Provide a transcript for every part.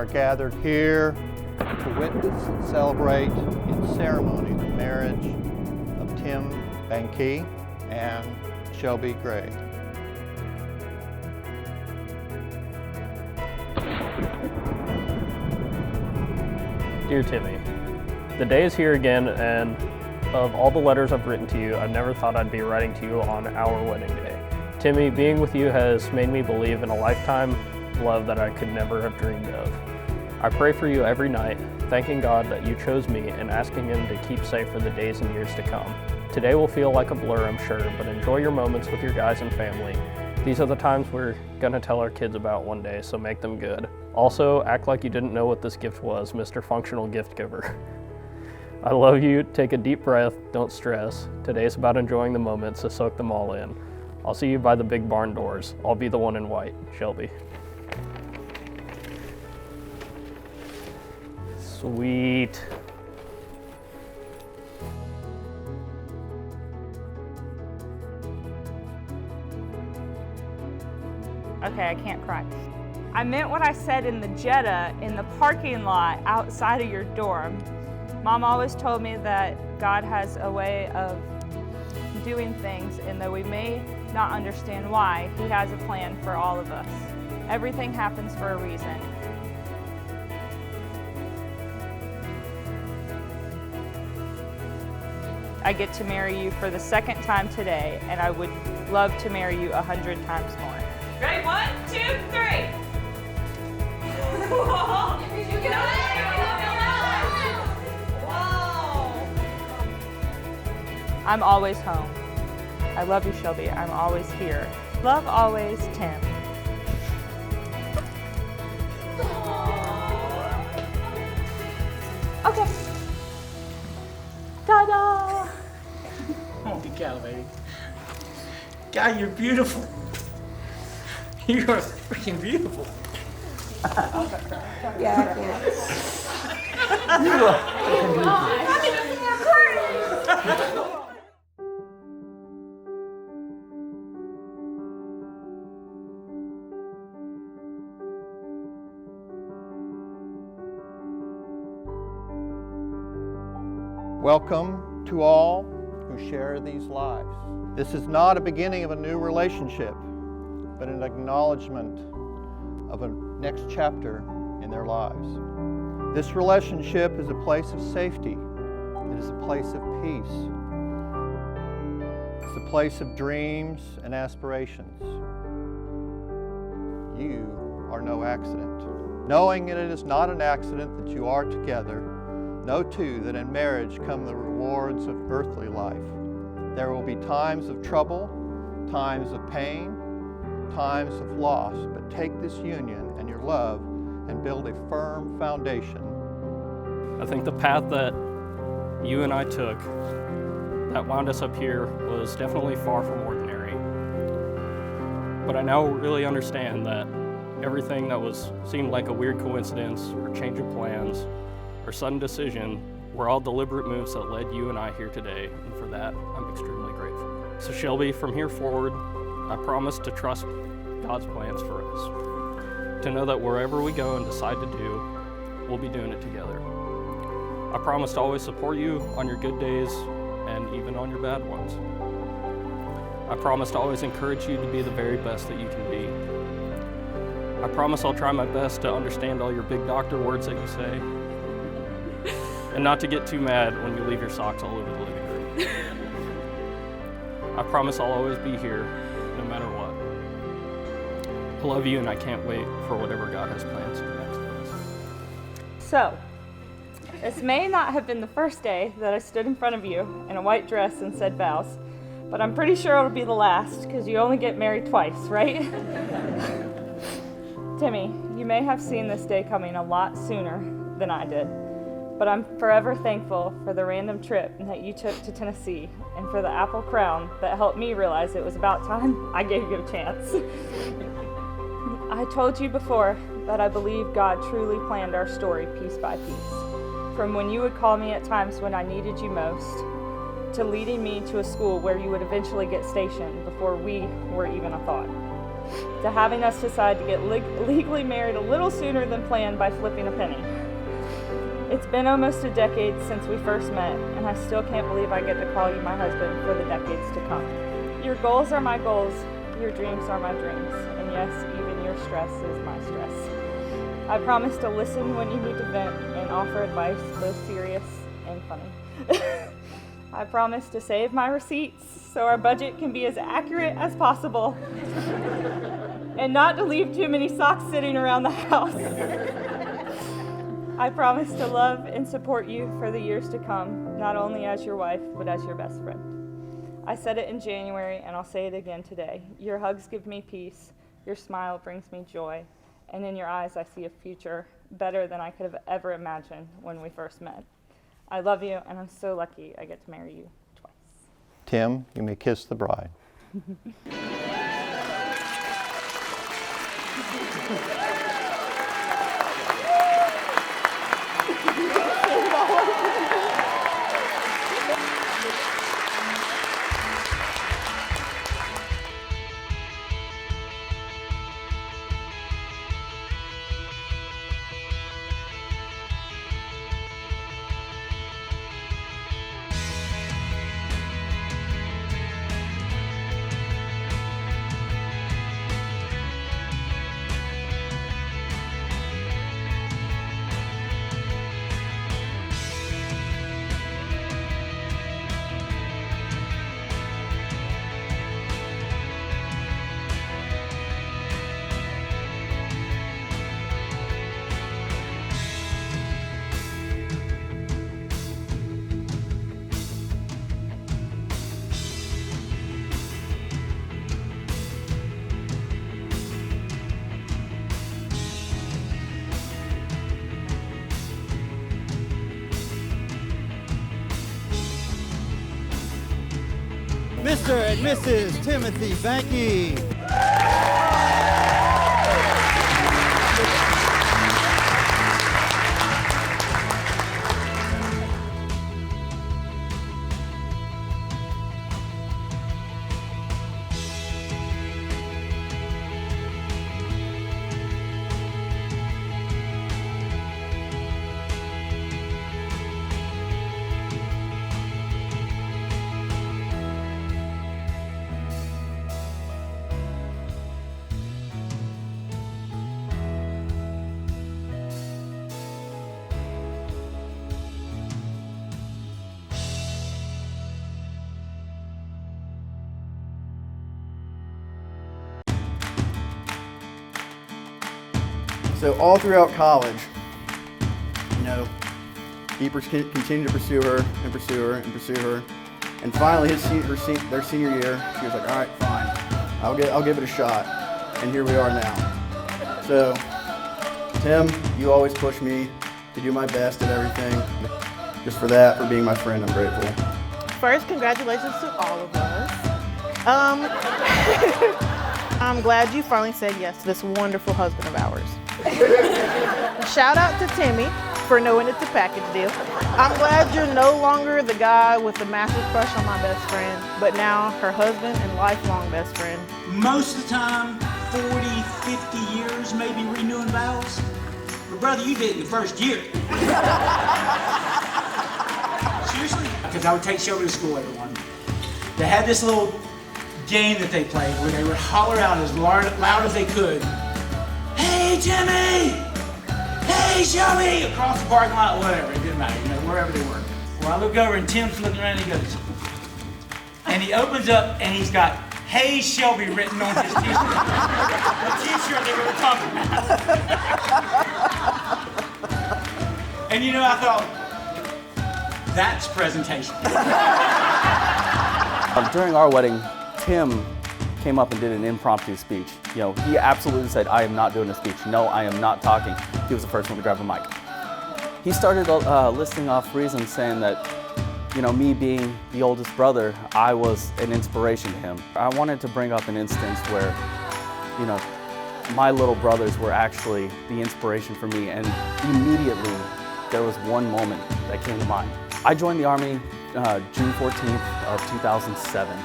are gathered here to witness and celebrate in ceremony the marriage of Tim Bankey and Shelby Gray. Dear Timmy, the day is here again, and of all the letters I've written to you, I've never thought I'd be writing to you on our wedding day. Timmy, being with you has made me believe in a lifetime love that I could never have dreamed of. I pray for you every night, thanking God that you chose me and asking Him to keep safe for the days and years to come. Today will feel like a blur, I'm sure, but enjoy your moments with your guys and family. These are the times we're gonna tell our kids about one day, so make them good. Also, act like you didn't know what this gift was, Mr. Functional Gift Giver. I love you, take a deep breath, don't stress. Today's about enjoying the moment, so soak them all in. I'll see you by the big barn doors. I'll be the one in white, Shelby. Sweet. Okay, I can't cry. I meant what I said in the Jetta in the parking lot outside of your dorm. Mom always told me that God has a way of doing things, and though we may not understand why, He has a plan for all of us. Everything happens for a reason. I get to marry you for the second time today, and I would love to marry you 100 times more. Ready? 1, 2, 3. Whoa. You got it. Whoa. I'm always home. I love you, Shelby. I'm always here. Love always, Tim. Okay. Ta-da! Holy cow, baby. God, you're beautiful. You are freaking beautiful. Yeah, You are freaking beautiful. Welcome to all who share these lives. This is not a beginning of a new relationship, but an acknowledgement of a next chapter in their lives. This relationship is a place of safety. It is a place of peace. It's a place of dreams and aspirations. You are no accident. Knowing that it is not an accident that you are together, know too that in marriage come the rewards of earthly life. There will be times of trouble, times of pain, times of loss, but take this union and your love and build a firm foundation. I think the path that you and I took that wound us up here was definitely far from ordinary. But I now really understand that everything that seemed like a weird coincidence or change of plans or sudden decision were all deliberate moves that led you and I here today, and for that, I'm extremely grateful. So Shelby, from here forward, I promise to trust God's plans for us, to know that wherever we go and decide to do, we'll be doing it together. I promise to always support you on your good days and even on your bad ones. I promise to always encourage you to be the very best that you can be. I promise I'll try my best to understand all your big doctor words that you say, and not to get too mad when you leave your socks all over the living room. I promise I'll always be here, no matter what. I love you, and I can't wait for whatever God has planned next for us. So, this may not have been the first day that I stood in front of you in a white dress and said vows, but I'm pretty sure it'll be the last, because you only get married twice, right? Timmy, you may have seen this day coming a lot sooner than I did, but I'm forever thankful for the random trip that you took to Tennessee and for the apple crown that helped me realize it was about time I gave you a chance. I told you before that I believe God truly planned our story piece by piece, from when you would call me at times when I needed you most, to leading me to a school where you would eventually get stationed before we were even a thought. to having us decide to get legally married a little sooner than planned by flipping a penny. It's been almost a decade since we first met, and I still can't believe I get to call you my husband for the decades to come. Your goals are my goals, your dreams are my dreams, and yes, even your stress is my stress. I promise to listen when you need to vent and offer advice, both serious and funny. I promise to save my receipts so our budget can be as accurate as possible and not to leave too many socks sitting around the house. I promise to love and support you for the years to come, not only as your wife, but as your best friend. I said it in January, and I'll say it again today. Your hugs give me peace, your smile brings me joy, and in your eyes I see a future better than I could have ever imagined when we first met. I love you, and I'm so lucky I get to marry you twice. Tim, you may kiss the bride. Mr. and Mrs. Timothy Banky. So all throughout college, keepers continued to pursue her and pursue her and pursue her. And finally, their senior year, she was like, all right, fine, I'll give it a shot. And here we are now. So, Tim, you always push me to do my best at everything. Just for that, for being my friend, I'm grateful. First, congratulations to all of us. I'm glad you finally said yes to this wonderful husband of ours. Shout out to Timmy for knowing it's a package deal. I'm glad you're no longer the guy with the massive crush on my best friend, but now her husband and lifelong best friend. Most of the time, 40, 50 years, maybe renewing vows. But brother, you did it in the first year. Seriously? Because I would take Shelby to school, everyone. They had this little game that they played where they would holler out as loud as they could, "Hey, Timmy! Hey, Shelby!" across the parking lot, whatever, it didn't matter, wherever they were. Well, I look over and Tim's looking around and he goes, and he opens up and he's got "Hey, Shelby" written on his t-shirt. The t-shirt they were talking about. And I thought, that's presentation. During our wedding, Tim came up and did an impromptu speech. He absolutely said, "I am not doing a speech. No, I am not talking." He was the first one to grab a mic. He started listing off reasons saying that, me being the oldest brother, I was an inspiration to him. I wanted to bring up an instance where, my little brothers were actually the inspiration for me, and immediately there was one moment that came to mind. I joined the Army June 14th of 2007.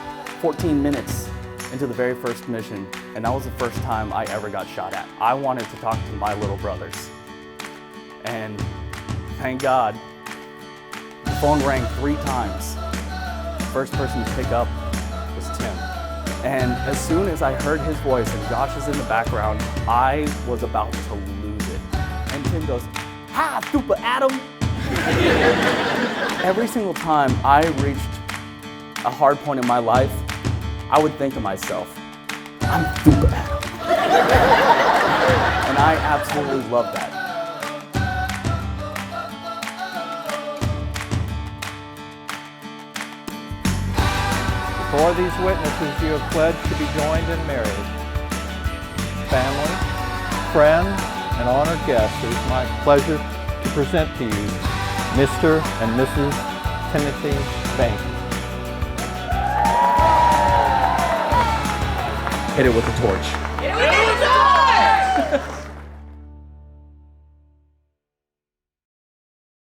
14 minutes into the very first mission, And that was the first time I ever got shot at. I wanted to talk to my little brothers. And thank God, the phone rang 3 times. The first person to pick up was Tim. And as soon as I heard his voice and Josh is in the background, I was about to lose it. And Tim goes, "Hi, super Adam." Every single time I reached a hard point in my life, I would think to myself, "I'm super Adam." And I absolutely love that. Before these witnesses, you have pledged to be joined in marriage. Family, friends, and honored guests, it is my pleasure to present to you Mr. and Mrs. Timothy Banks. Hit it with a torch. Hit it with a torch!